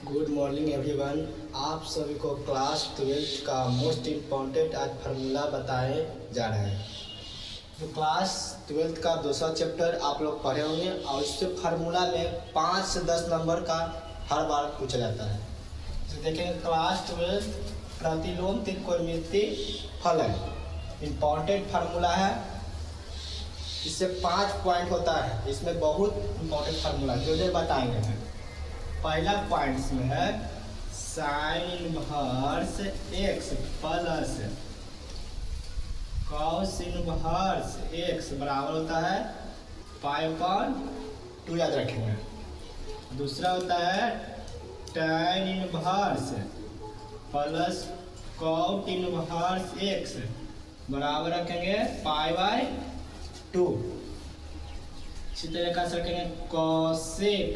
Good morning everyone. आप सभी को क्लास 12th का मोस्ट इम्पॉर्टेंट आज फार्मूला बताए जा रहे हैं। तो क्लास 12th का दूसरा चैप्टर आप लोग पढ़े होंगे और इससे फार्मूला में 5 से 10 नंबर का हर बार पूछा जाता है। तो देखेंगे क्लास 12 प्रतिलोम त्रिकोणमितीय फलन इम्पॉर्टेंट फार्मूला है। इससे 5 पॉइंट होता है। इसमें बहुत इम्पॉर्टेंट फार्मूला जो बताएंगे। पहला पॉइंट में है sign inverse X plus cos inverse x बराबर होता है पाई/2 याद रखेंगे। दूसरा होता है tan inverse plus cot inverse x बराबर रखेंगे पाई/2। इसी तरीके से रखेंगे कॉसेक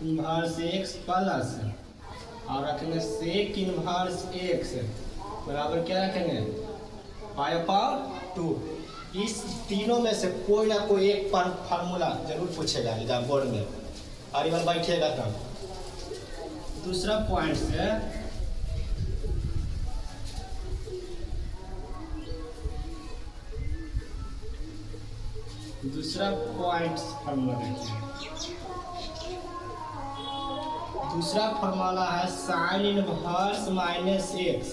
इनवर्स एक्स प्लस और रखेंगे सेक इनवर्स एक्स बराबर क्या रखेंगे पाई/2। इस तीनों में से कोई ना कोई एक फार्मूला जरूर पूछेगा एग्जाम बोर्ड में और इवन बैठिएगा तब। दूसरा पॉइंट से फार्मूला देखिए। दूसरा फार्मूला है sine inverse minus x.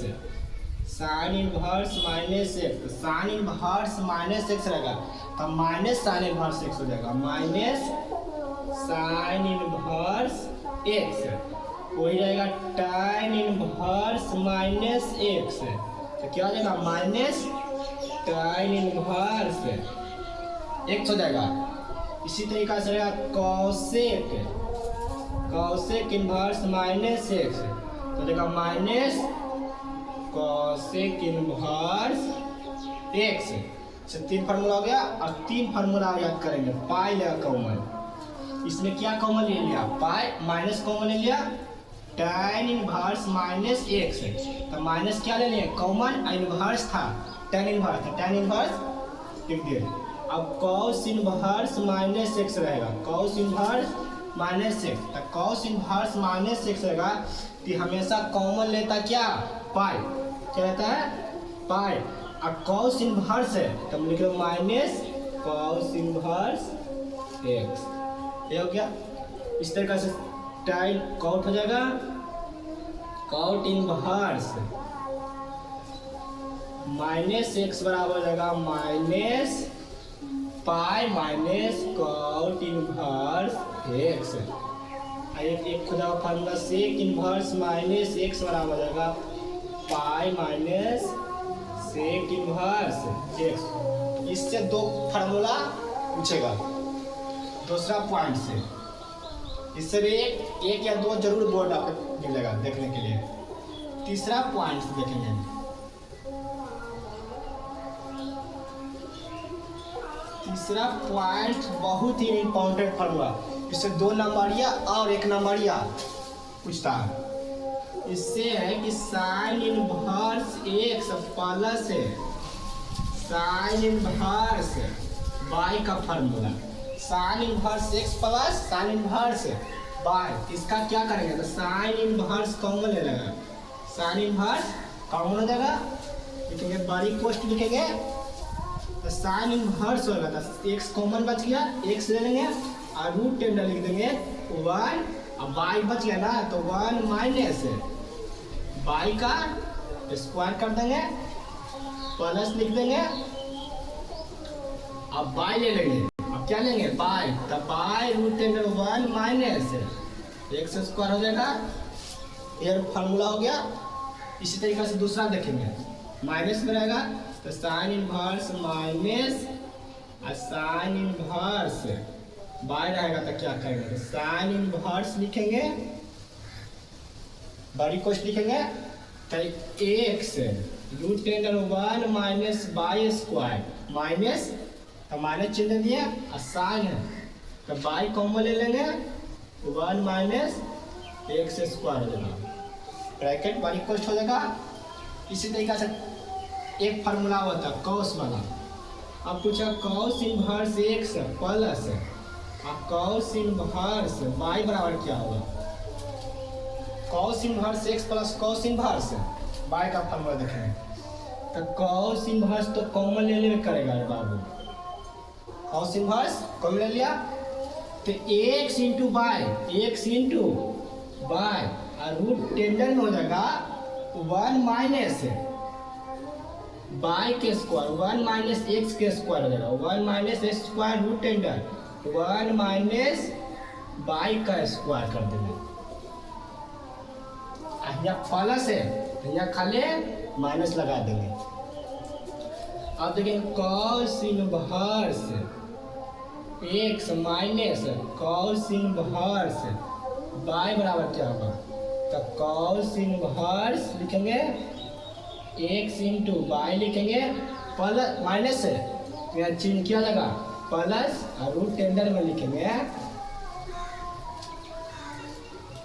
Sine inverse minus x, sine inverse minus x रहेगा तो माइनस साइन इनवर्स एक्स हो जाएगा। माइनस साइन इनवर्स एक्स वही रहेगा tan इनवर्स माइनस एक्स तो क्या हो जाएगा माइनस tan इनवर्स एक्स हो जाएगा। इसी तरीके से रहेगा cosec cosec inverse minus x तो देखा माइनस कॉसेक इनवर्स एक्स से 3 फार्मूला हो गया। और 3 फार्मूला याद करेंगे। पाई लेगा कॉमन, इसमें क्या कॉमन ले लिया पाई माइनस कॉमन ले लिया tan इनवर्स माइनस एक्स तो माइनस क्या ले लिया कॉमन इनवर्स था tan इनवर्स था tan इनवर्स लिख दिए। अब कॉस इनवर्स माइनस एक्स रहेगा कॉस इनवर्स माइनस एक्स तो कॉस इनवर्स माइनस एक्स रहेगा कि हमेशा कॉमन लेता क्या पाई, क्या रहता है पाई। अब कॉस इनवर्स है तो हम लिख लो माइनस कॉस इनवर्स एक्स, ये हो गया। इस तरीके से टाइम कॉट हो जाएगा कॉट इनवर्स माइनस एक्स बराबर हो जाएगा minus pi minus cot inverse x. एक खुदा formula sec inverse minus x बराबर हो जाएगा pi minus sec inverse x. इससे 2 फार्मूला पूछेगा। दूसरा पॉइंट से इससे भी एक या 2 जरूर बोर्ड आपको मिलेगा देखने के लिए। तीसरा पॉइंट से देखेंगे। तीसरा पॉइंट बहुत ही इम्पोर्टेंट फार्मूला। इससे 2 नंबरिया और 1 नंबरिया पूछता है। इससे है कि sine inverse X plus sine inverse Y का formula. Sine inverse X plus sine inverse Y, इसका क्या करेंगे तो साइन इनवर्स कॉमन ले लेगा साइन इनवर्स कॉमन हो जाएगा। लिखेंगे बड़ी पोस्ट लिखेंगे तो साइन इनवर्स होगा तो एक्स कॉमन बच गया एक्स ले लेंगे और रूट टेंडर लिख देंगे 1। अब वाई बच गया ना तो 1 माइनस वाई का स्क्वायर कर देंगे प्लस लिख देंगे। अब वाई ले लेंगे, अब क्या लेंगे पाई तो pi root under 1 minus x square हो जाएगा। ये फार्मूला हो गया। इसी तरीके से दूसरा देखेंगे माइनस में रहेगा तो साइन इनवर्स माइनस और साइन इनवर्स बाय रहेगा तो क्या करेंगे तो साइन इनवर्स लिखेंगे बड़ी कोष्ट लिखेंगे तो x root under 1 minus y square minus तो माइनस चिन्ह दिया और साइन है तो बाई कॉमन ले लेंगे 1 माइनस एक्स स्क्वायर हो जाएगा ब्रैकेट बड़ी कोष्ट हो जाएगा। इसी तरीके से एक फार्मूला होता है कॉस वाला। अब पूछा कॉस इनवर्स एक्स प्लस अब कॉस इनवर्स y बराबर क्या होगा cos inverse X plus cos inverse by का फॉर्मूला देखेंगे तो कॉस इनवर्स तो कॉमन ले लेवे करेगा रे बाबू। कॉस इनवर्स कॉमन ले लिया तो एक्स इंटू बाय और रूट टेंडर में हो जाएगा 1 माइनस बाय के स्क्वायर 1 माइनस एक्स के स्क्वायर हो जाएगा 1 minus x square root under 1 minus y का स्क्वायर कर देंगे। यहाँ प्लस है तो यहाँ खाली माइनस लगा देंगे। अब देखेंगे cos inverse x minus cos inverse y बराबर क्या होगा तो कॉस इनवर्स लिखेंगे एक्स इंटू बाय लिखेंगे प्लस माइनस है तो यहाँ चिन्ह क्या लगा प्लस और रूट टेंडर में लिखेंगे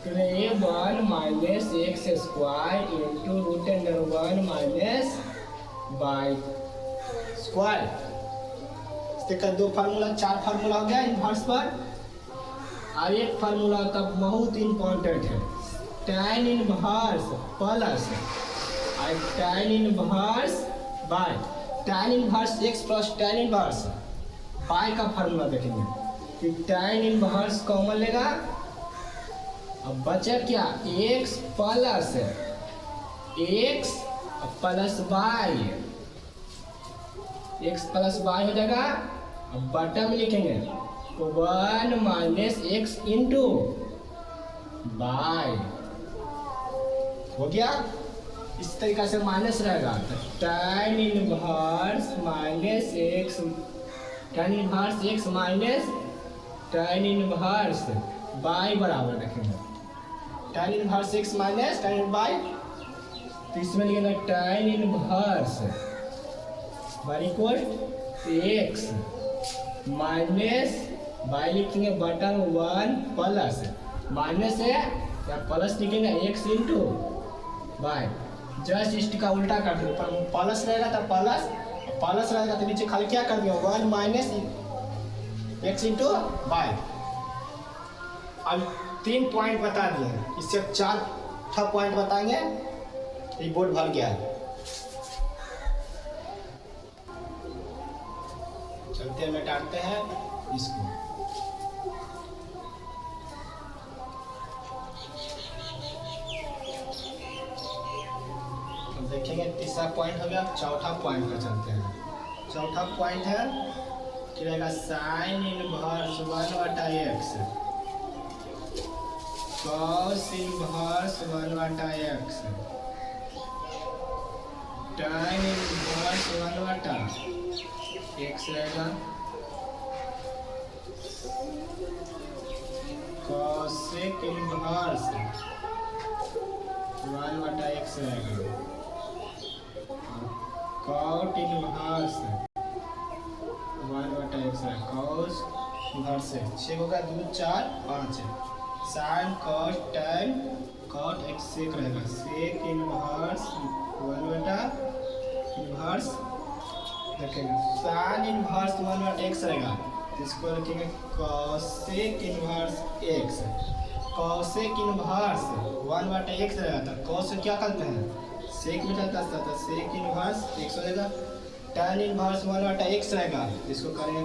1 minus x square into root under 1 minus y square. इसका 2 फार्मूला 4 फार्मूला हो गया इनवर्स पर। और एक फार्मूला का बहुत इंपॉर्टेंट है tan इनवर्स प्लस और tan inverse bye tan inverse X plus tan inverse bye का फार्मूला देखेंगे कि tan इनवर्स कॉमन लेगा। अब बचा क्या x plus by x plus by हो जाएगा। अब बटन में लिखेंगे 1 माइनस एक्स इंटू बाय हो गया। इस तरीका से माइनस रहेगा तो tan inverse minus x tan inverse x minus tan inverse y बराबर रखेंगे tan inverse x minus tan y तो इसमें लिखेंगे tan inverse y equal x minus y लिखेंगे बटन 1 प्लस माइनस है या प्लस लिखेंगे एक्स इंटू बाय जस्ट इसका उल्टा कर देंगे प्लस रहेगा तो प्लस रहेगा तो नीचे खाली क्या कर दिया 1 माइनस एक्स इंटू बाय। अब 3 पॉइंट बता दिए इससे 4 पॉइंट बताएंगे ये बोर्ड भर गया है। चलते मिटाते हैं इसको। तो देखेंगे तीसरा पॉइंट हो गया। चौथा पॉइंट पर चलते हैं। चौथा पॉइंट है कि रहेगा sine inverse 1/x cos inverse 1/x tan inverse 1/x रहेगा cosec इनवर्स 1/x रहेगा cot इनवर्स 1/x है cos इनवर्स 6 होगा 2 4 5 sin cos tan cot x sec रहेगा sec इनवर्स 1/इनवर्स देखेंगे sin इनवर्स 1/x रहेगा इसको रखेंगे cosec inverse x cosec inverse 1/x रहेगा तो cos से क्या करते हैं sec में जाता है तो sec इनवर्स x हो जाएगा। tan इनवर्स 1/x रहेगा इसको करेंगे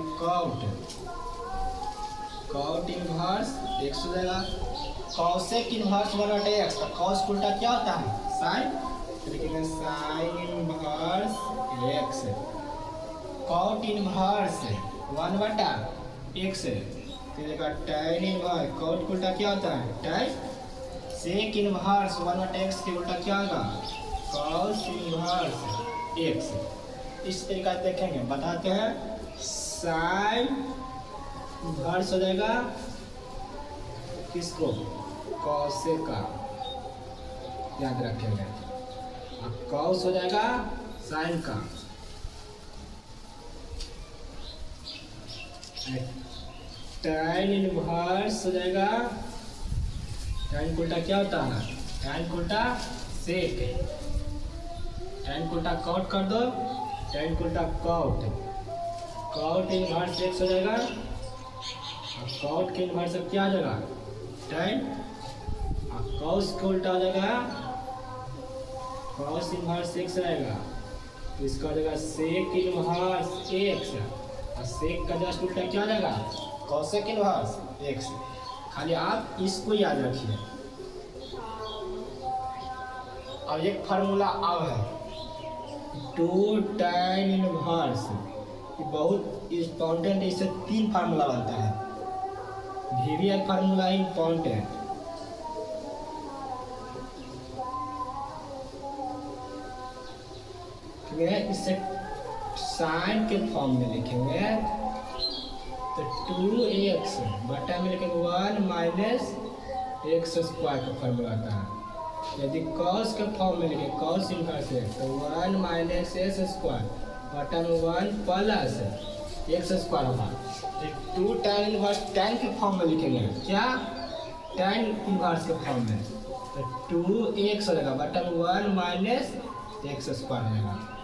cot इनवर्स x हो जाएगा। cosec इनवर्स 1/x तो cos उल्टा क्या होता है sin तो लिखेंगे sin inverse x cot inverse 1/x तो देखा tan इनवर्स cot उल्टा क्या होता है tan sec इनवर्स 1/x के उल्टा क्या होगा cos इनवर्स x। इस तरीका से देखेंगे बताते हैं sin इनवर्स हो जाएगा किसको cosec का याद रखेंगे cos हो जाएगा sin का tan इनवर्स हो जाएगा tan उल्टा क्या होता है tan उल्टा sec tan उल्टा cot कर दो tan उल्टा cot इनवर्स x हो जाएगा cot के इनवर्स क्या आ जाएगा tan कॉस का उल्टा हो जाएगा कॉस इनवर्स एक्स रहेगा, तो इसका हो जाएगा सेक इनवर्स एक्स, और सेक का जस्ट उल्टा क्या हो जाएगा कॉसेक इनवर्स एक्स। खाली आप इसको याद रखिए। और एक फार्मूला अब है 2 tan इनवर्स, बहुत इम्पोर्टेंट, इससे 3 फार्मूला बनता है। Very formula important. इसे साइन के फॉर्म में लिखेंगे तो 2x बटा में लिखेंगे 1 माइनस एक्स स्क्वायर का फॉर्मूला आता है। यदि कॉस के फॉर्म में लिखे कॉस इनवर्स है तो 1 माइनस एक्स स्क्वायर बटा में 1 प्लस एक्स स्क्वायर होगा। 2 tan इनवर्स tan के फॉर्म में लिखेंगे, क्या tan इनवर्स के फॉर्म में, तो 2x हो जाएगा बटा में 1 माइनस एक्स स्क्वायर हो जाएगा।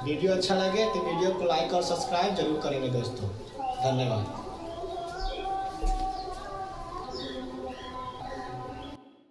वीडियो अच्छा लगे तो वीडियो को लाइक और सब्सक्राइब जरूर करेंगे दोस्तों। धन्यवाद।